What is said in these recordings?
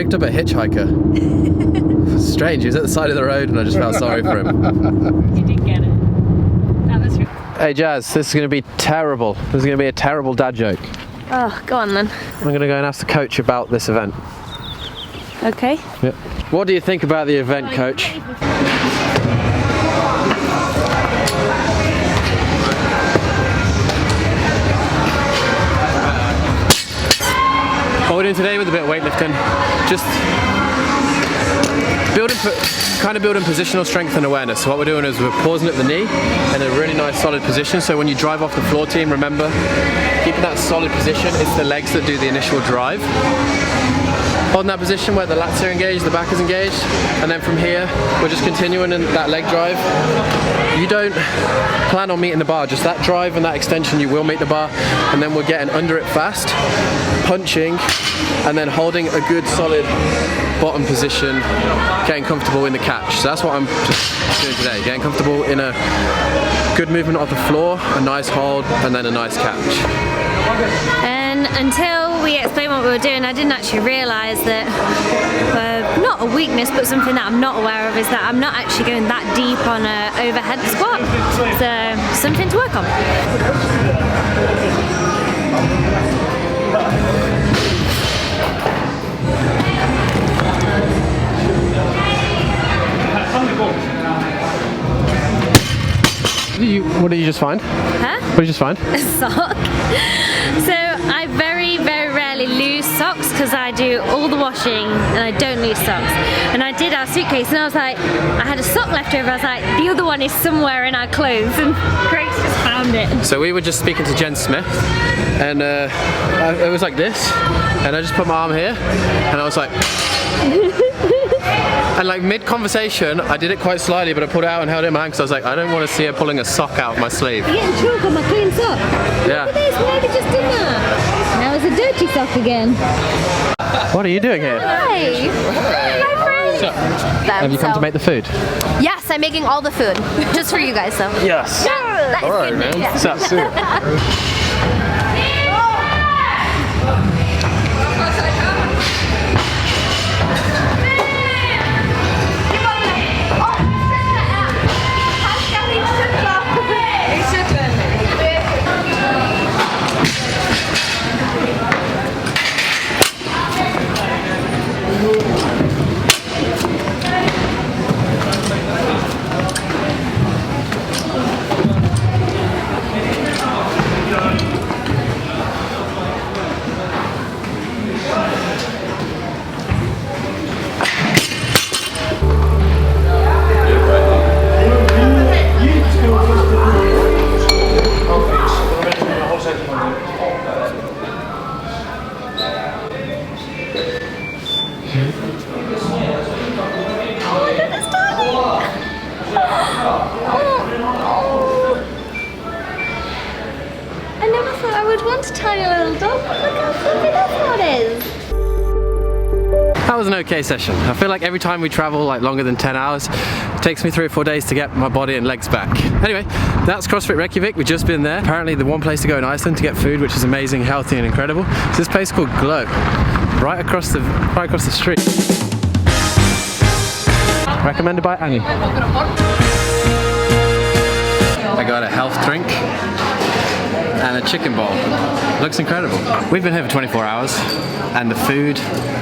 picked up a hitchhiker. Strange, he was at the side of the road and I just felt sorry for him. You did get it. That was Hey Jazz, this is going to be terrible. This is going to be a terrible dad joke. Oh, go on then. I'm going to go and ask the coach about this event. Okay. Yep. What do you think about the event, coach? What we're doing today with a bit of weightlifting, just building positional strength and awareness. So what we're doing is we're pausing at the knee in a really nice solid position. So when you drive off the floor, team, remember, keeping that solid position, it's the legs that do the initial drive. Holding that position where the lats are engaged, the back is engaged, and then from here, we're just continuing in that leg drive. You don't plan on meeting the bar, just that drive and that extension, you will meet the bar, and then we're getting under it fast, punching, and then holding a good solid bottom position, getting comfortable in the catch. So that's what I'm just doing today, getting comfortable in a good movement of the floor, a nice hold, and then a nice catch. And until we explained what we were doing, I didn't actually realise that, not a weakness, but something that I'm not aware of is that I'm not actually going that deep on an overhead squat. So, something to work on. What did you just find? Huh? What did you just find? A sock. So I very, very rarely lose socks because I do all the washing and I don't lose socks. And I did our suitcase and I was like, I had a sock left over. I was like, the other one is somewhere in our clothes, and Grace just found it. So we were just speaking to Jen Smith, and it was like this, and I just put my arm here, and I was like. And like mid-conversation, I did it quite slyly, but I pulled it out and held it in my hand because I was like, I don't want to see her pulling a sock out of my sleeve. You're getting chalk on my clean sock. Yeah. Look at this, why have you just done that? Now it's a dirty sock again. What are you doing here? Hi. Hi, friends. Have you come to make the food? Yes, I'm making all the food. Just for you guys, though. Yes. That's All right, good. man. Yeah. What's up, Sue? I never thought I would want a tiny little dog, but look how fluffy that one is. That was an okay session. I feel like every time we travel like longer than 10 hours, it takes me 3 or 4 days to get my body and legs back. Anyway, that's CrossFit Reykjavik. We've just been there. Apparently the one place to go in Iceland to get food, which is amazing, healthy and incredible. It's this place called Glow, right across the street. Recommended by Annie. I got a health drink and a chicken bowl. Looks incredible. We've been here for 24 hours and the food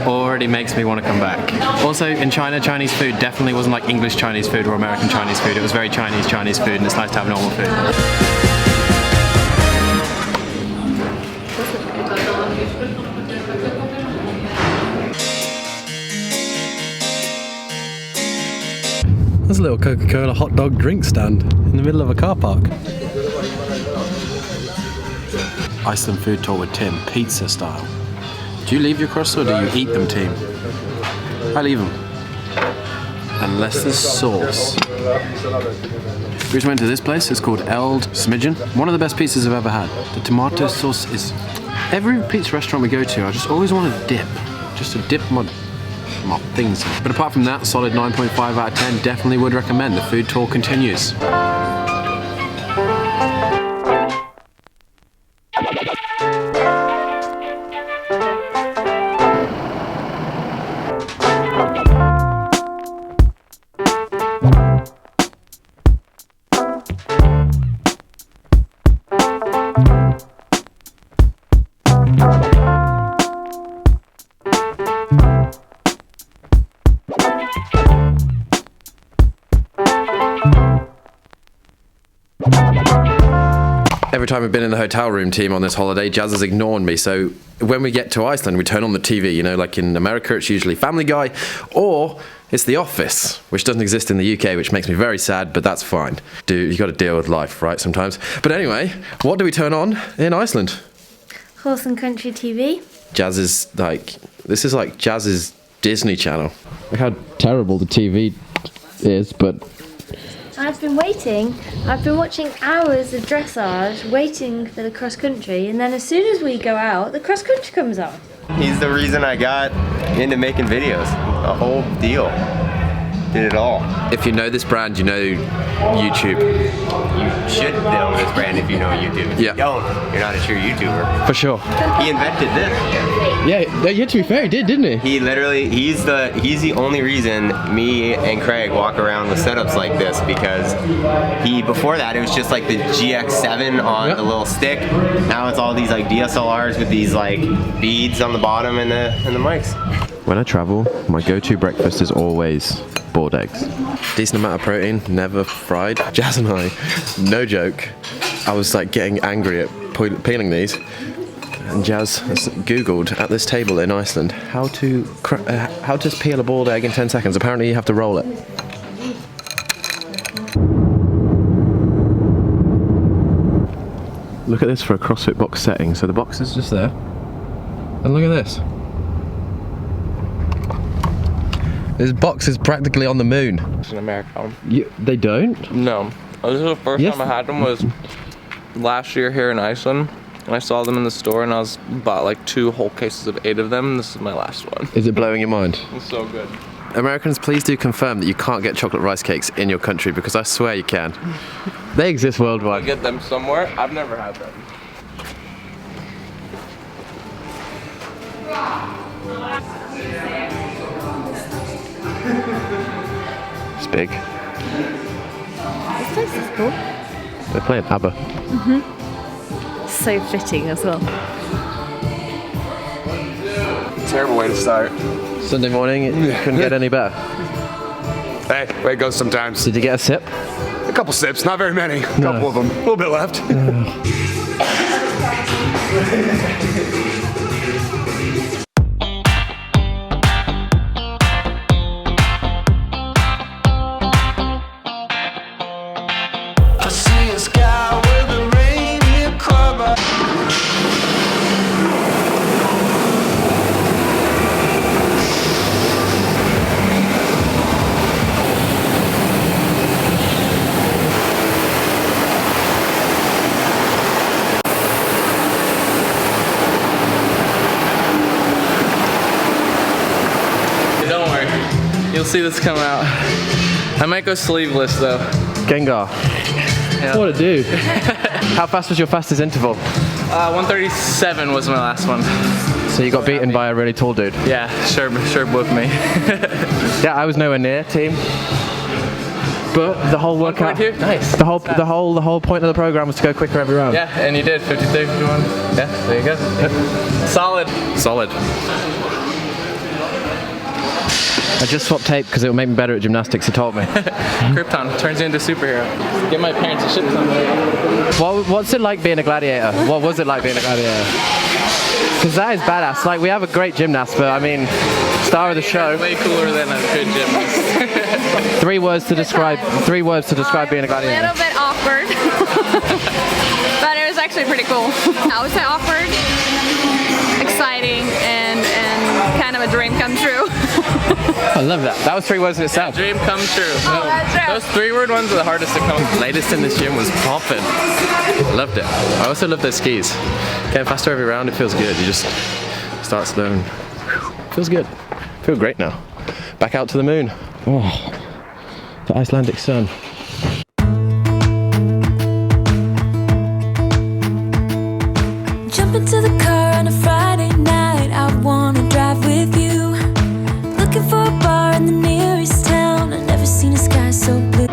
already makes me want to come back. Also in China, Chinese food definitely wasn't like English Chinese food or American Chinese food. It was very Chinese food, and it's nice to have normal food. There's a little Coca-Cola hot dog drink stand in the middle of a car park. Iceland food tour with Tim, pizza style. Do you leave your crusts or do you eat them, team? I leave them. Unless there's sauce. We just went to this place, it's called Eld Smidgen. One of the best pizzas I've ever had. The tomato sauce is... Every pizza restaurant we go to, I just always want to dip. Just to dip my things. But apart from that, solid 9.5 out of 10, definitely would recommend. The food tour continues. Every time we've been in the hotel room, team, on this holiday, Jazz has ignored me. So when we get to Iceland, we turn on the TV. You know, like in America, it's usually Family Guy, or it's The Office, which doesn't exist in the UK, which makes me very sad, but that's fine. You got to deal with life, right, sometimes. But anyway, what do we turn on in Iceland? Horse and Country TV. Jazz is like, this is like Jazz's Disney Channel. Look how terrible the TV is, but... I've been waiting. I've been watching hours of dressage, waiting for the cross country, and then as soon as we go out, the cross country comes on. He's the reason I got into making videos. The whole deal. Did it all. If you know this brand, you know YouTube. You should know this brand if you know YouTube. If Yeah. you don't, you're not a true YouTuber. For sure. He invented this. Yeah, to be fair, he did, didn't he? He literally, he's the only reason me and Craig walk around with setups like this, because before that it was just like the GX7 on the little stick. Now it's all these like DSLRs with these like beads on the bottom and the mics. When I travel, my go-to breakfast is always boiled eggs. Decent amount of protein, never fried. Jazz and I, no joke, I was like getting angry at peeling these. And Jazz has Googled at this table in Iceland how to peel a boiled egg in 10 seconds. Apparently you have to roll it. Look at this for a CrossFit box setting. So the box is just there. And look at this. This box is practically on the moon. It's an American. They don't? No. This is the first time I had them was last year here in Iceland. And I saw them in the store and I bought like 2 whole cases of 8 of them. And this is my last one. Is it blowing your mind? It's so good. Americans, please do confirm that you can't get chocolate rice cakes in your country, because I swear you can. They exist I worldwide. get them somewhere. I've never had them. It's big. This place is cool. They're playing ABBA. So fitting as well. Terrible way to start. Sunday morning, it couldn't get any better. Hey, way it goes sometimes. Did you get a sip? A couple sips, not very many. A couple of them. A little bit left. You'll see this come out. I might go sleeveless though. Gengar. Yeah. What a dude. How fast was your fastest interval? 137 was my last one. So you got beaten by a really tall dude? Yeah, sure whooped me. Yeah, I was nowhere near, team. But the whole workout, 142? Nice. the whole point of the program was to go quicker every round. Yeah, and you did 53, 51. Yeah, there you go. Solid. Solid. I just swapped tape because it would make me better at gymnastics, he told me. Krypton turns you into a superhero. Get my parents a shit ton. What's it like being a gladiator? What was it like being a gladiator? Because that is badass. Like, we have a great gymnast, but I mean, star of the show. Way cooler than a good gymnast. 3 words to describe being a gladiator. A little bit awkward, but it was actually pretty cool. I would say awkward, exciting, and kind of a dream come true. I love that. That was 3 words in itself. Dream come true. Oh, that's true. Those 3-word ones are the hardest to come. Latest in this gym was popping. Loved it. I also love those skis. Getting faster every round, it feels good. You just start slow and feels good. Feel great now. Back out to the moon. Oh, the Icelandic sun. Jump into the car on a Friday night. I wanna drive with you. Looking for a bar in the nearest town. I've never seen a sky so blue.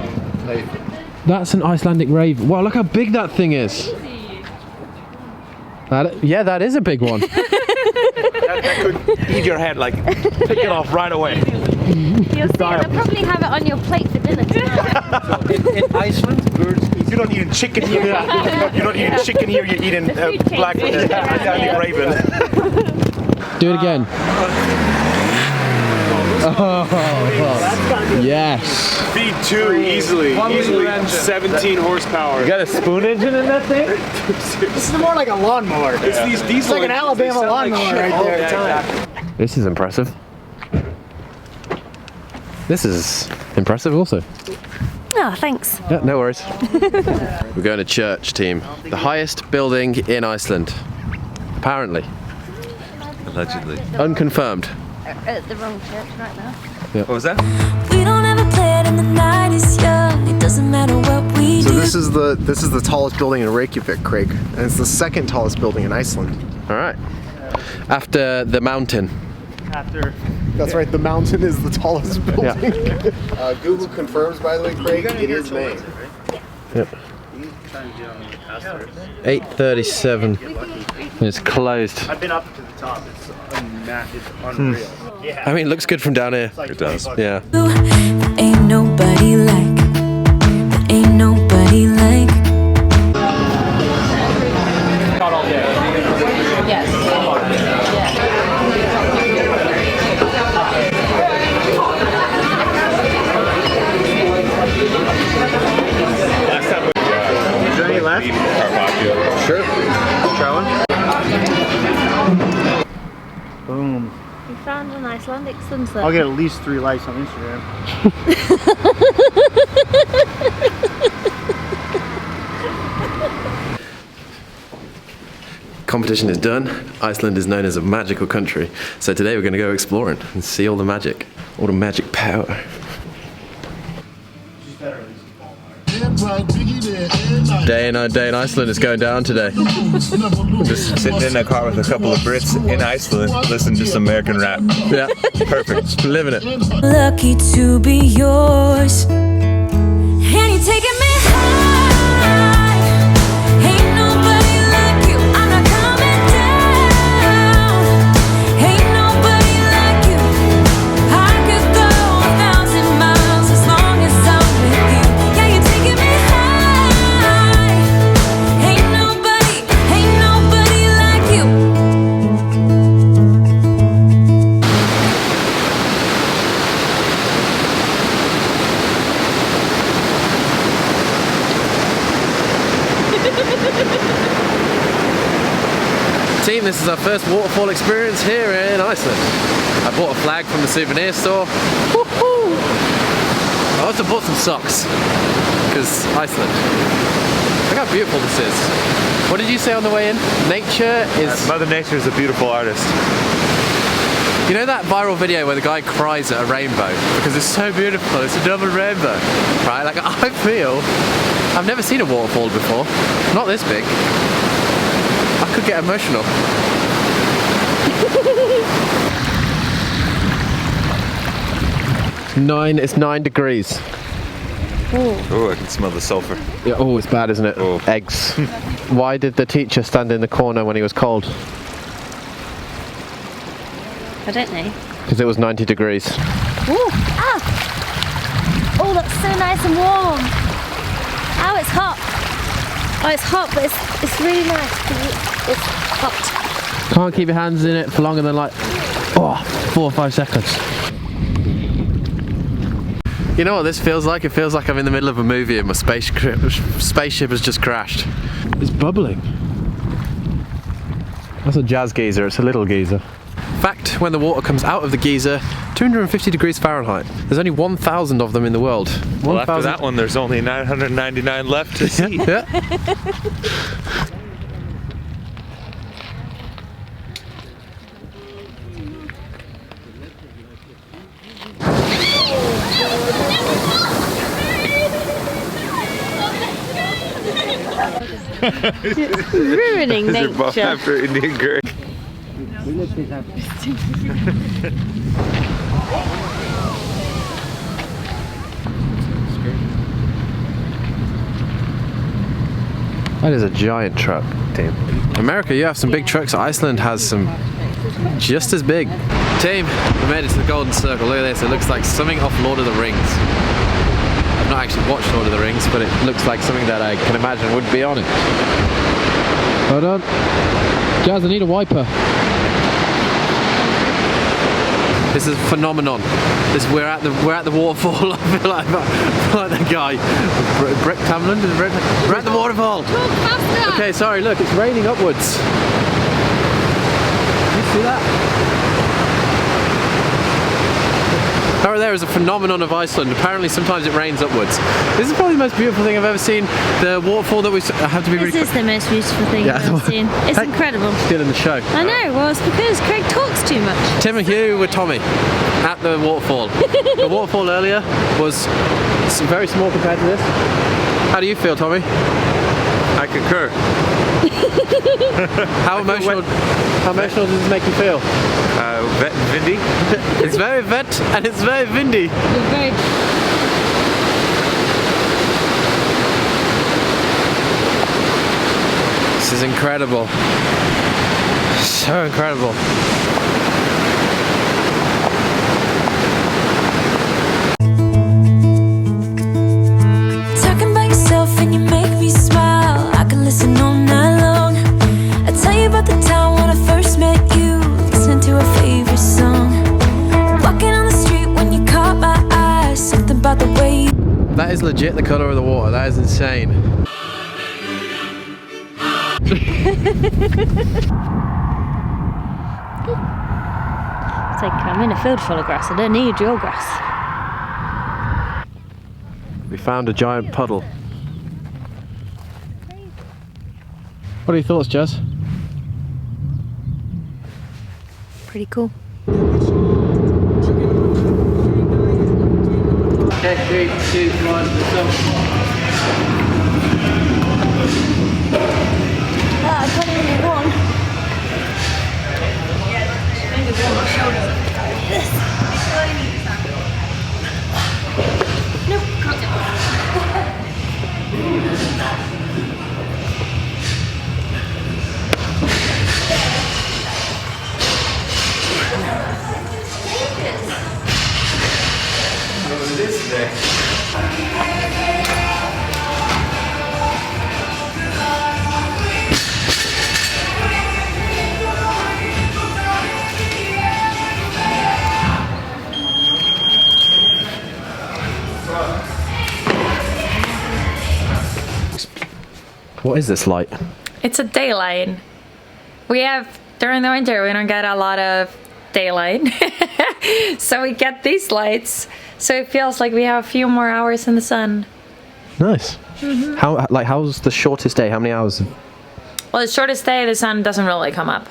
That's an Icelandic Rave. Wow, look how big that thing is. Yeah, that is a big one. That could eat your head, like, take it off right away. You'll see, they'll probably have it on your plate for dinner tonight. In Iceland, birds eat. You're not eating chicken here. You're not eating chicken here. You're eating black Icelandic Raven. Do it again. Oh, yes. V2 easily 17 horsepower. You got a spoon engine in that thing? This is more like a lawnmower. It's these diesel. It's like an Alabama lawnmower right there. Exactly. This is impressive. This is impressive also. Oh, thanks. Yeah, no worries. We're going to church, team. The highest building in Iceland. Apparently. Allegedly. Unconfirmed. At the wrong church right now. What was that? We don't ever play it and the night is young. It doesn't matter what we So do. this is the tallest building in Reykjavik, Craig, and it's the second tallest building in Iceland. All right. After the mountain. That's right. The mountain is the tallest building. Google confirms, by the way, Craig, it is May. Yep. 8:37. It's closed. I've been up to the top. It's unreal. Yeah. I mean, it looks good from down here. It does. Yeah. There ain't nobody like. There ain't nobody like. Not all day. Is there any left? Sure. Try one. Boom. We found an Icelandic sunset. I'll get at least 3 likes on Instagram. Competition is done. Iceland is known as a magical country. So today we're going to go exploring and see all the magic power. Day in Iceland is going down today. Just sitting in a car with a couple of Brits in Iceland, listening to some American rap. Yeah, Perfect. living it. Lucky to be yours. And you're taking me high. Ain't nobody like you. I'm not coming down. Ain't nobody like you. I could go 1,000 miles as long as I'm with you. Yeah, you're taking me high. Ain't nobody like you. Team, this is our first waterfall experience here in Iceland. I bought a flag from the souvenir store. Woohoo! I also bought some socks, because Iceland. Look how beautiful this is. What did you say on the way in? Nature is... Mother Nature is a beautiful artist. You know that viral video where the guy cries at a rainbow because it's so beautiful, it's a double rainbow, right? Like I feel, I've never seen a waterfall before, not this big. I could get emotional. It's 9 degrees. Oh, I can smell the sulfur. Yeah, oh, it's bad, isn't it? Oh. Eggs. Why did the teacher stand in the corner when he was cold? I don't know. Because it was 90 degrees. Ooh, ah! Oh, that's so nice and warm. Oh, it's hot. Oh, it's hot, but it's really nice because it's hot. Can't keep your hands in it for longer than like 4 or 5 seconds. You know what this feels like? It feels like I'm in the middle of a movie and my spaceship has just crashed. It's bubbling. That's a jazz geyser, it's a little geyser. Fact, when the water comes out of the geyser, 250 degrees Fahrenheit. There's only 1,000 of them in the world. Well, after that one, there's only 999 left to see. Yeah. Ruining Your buff nature. after Indian curry. That is a giant truck, team. America, you have some big trucks. Iceland has some just as big. Team, we made it to the Golden Circle. Look at this. It looks like something off Lord of the Rings. I've not actually watched Lord of the Rings, but it looks like something that I can imagine would be on it. Hold on. Jazz, I need a wiper. This is a phenomenon. We're at the waterfall. I feel like the guy. Brick Tamlin? We're at the waterfall. Talk faster. Okay, sorry, look, it's raining upwards. Did you see that? Over there is a phenomenon of Iceland. Apparently sometimes it rains upwards. This is probably the most beautiful thing I've ever seen. The waterfall that we have to be really... This is the most beautiful thing I've ever seen. It's incredible. Still in the show. I know, well it's because Craig talks too much. Tim and Hugh with Tommy at the waterfall. The waterfall earlier was very small compared to this. How do you feel, Tommy? I concur. How emotional does this make you feel? Vet and windy. It's very wet and it's very windy. You're very... This is incredible. So incredible. Talking about yourself and you make me smile. I can listen all night long. I tell you about the time when I first met you, listening to a favorite song. Walking on the street when you caught my eye. Something about the way you... That is legit the colour of the water. That is insane. It's like, I'm in a field full of grass, I don't need your grass. We found a giant puddle. What are your thoughts, Jazz? Pretty cool. Okay, 3, 2, 1, let's go. I can't even go on. Nope, can't do What is this light? It's a daylight. During the winter, we don't get a lot of daylight. So we get these lights, so it feels like we have a few more hours in the sun. Nice. How's the shortest day? How many hours? Well, the shortest day, the sun doesn't really come up.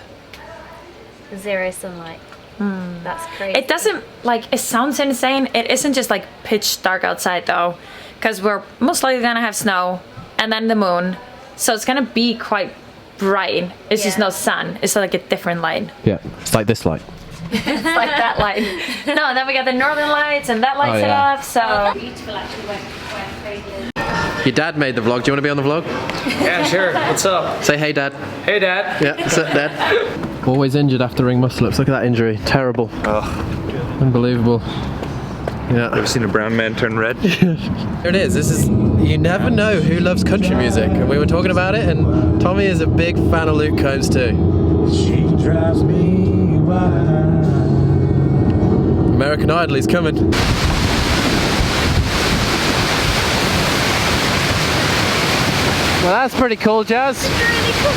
Zero sunlight. That's crazy. It doesn't, it sounds insane. It isn't just pitch dark outside though, because we're most likely gonna have snow and then the moon. So it's gonna be quite bright. It's just no sun. It's like a different light. Yeah, it's like this light. It's like that light. No, then we got the northern lights and that lights it up, so... Beautiful actually went crazy. Your dad made the vlog. Do you want to be on the vlog? Yeah, sure. What's up? Say hey, Dad. Hey, Dad. Yeah, that's it, Dad. Always injured after ring muscle ups. Look at that injury. Terrible. Oh, Unbelievable. Yeah. ever seen a brown man turn red? There it is. This is, you never know who loves country music. And we were talking about it, and Tommy is a big fan of Luke Combs too. She drives me wild. American Idol, he's coming. Well, that's pretty cool, Jazz. Really cool.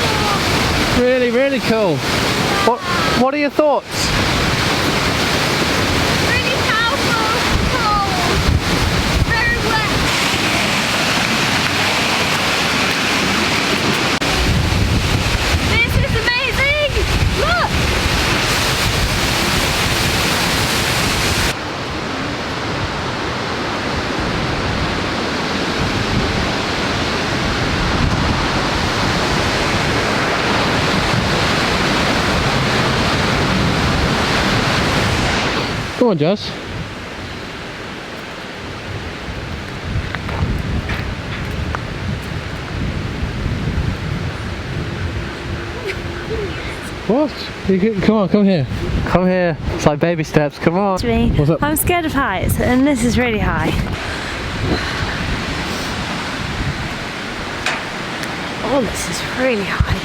Really, really cool. What are your thoughts? Really powerful, cold, very wet. This is amazing! Look! Go on, Jazz. What? Come on, come here. Come here. It's like baby steps. Come on. What's up? I'm scared of heights, and this is really high. Oh, this is really high.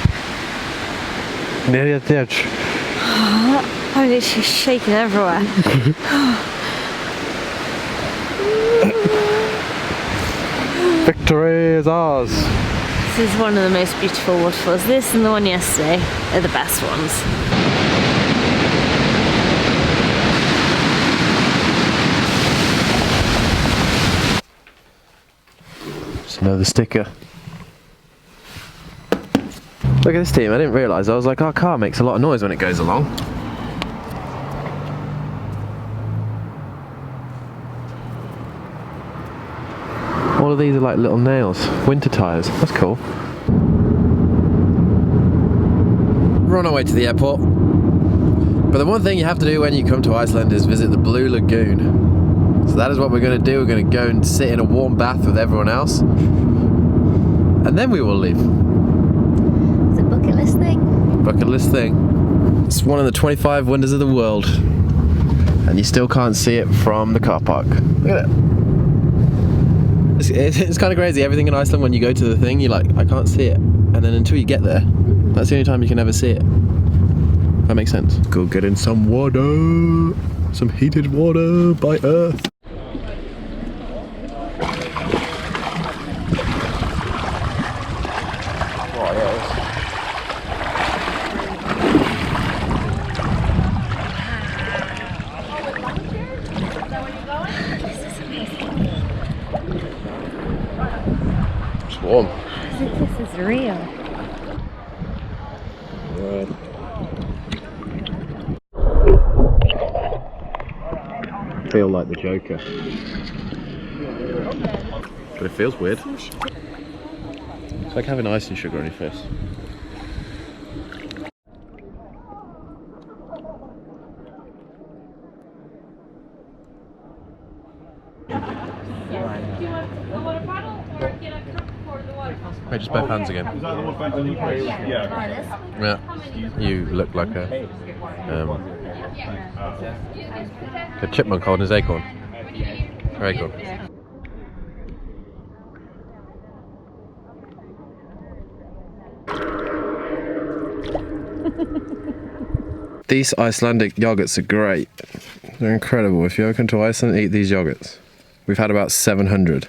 Nearly at the edge. I'm literally shaking everywhere. Victory is ours. This is one of the most beautiful waterfalls. This and the one yesterday are the best ones. Just another sticker. Look at this team, I didn't realise. I was like, our car makes a lot of noise when it goes along. All of these are like little nails. Winter tyres, that's cool. We're on our way to the airport. But the one thing you have to do when you come to Iceland is visit the Blue Lagoon. So that is what we're going to do. We're going to go and sit in a warm bath with everyone else. And then we will leave. It's a bucket list thing. Bucket list thing. It's one of the 25 wonders of the world. And you still can't see it from the car park. Look at it. It's kind of crazy. Everything in Iceland, when you go to the thing, you're like, I can't see it. And then until you get there, that's the only time you can ever see it. That makes sense. Go get in some water. Some heated water by Earth. It's warm. I think this is real. Feel like the Joker. But it feels weird. It's like having ice and sugar on your face. Wait, just both hands again. Yeah. You look like a chipmunk holding his acorn. Very cool. These Icelandic yogurts are great. They're incredible. If you ever come to Iceland, eat these yogurts. We've had about 700.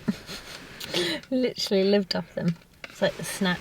Literally lived off them. It's like the snack.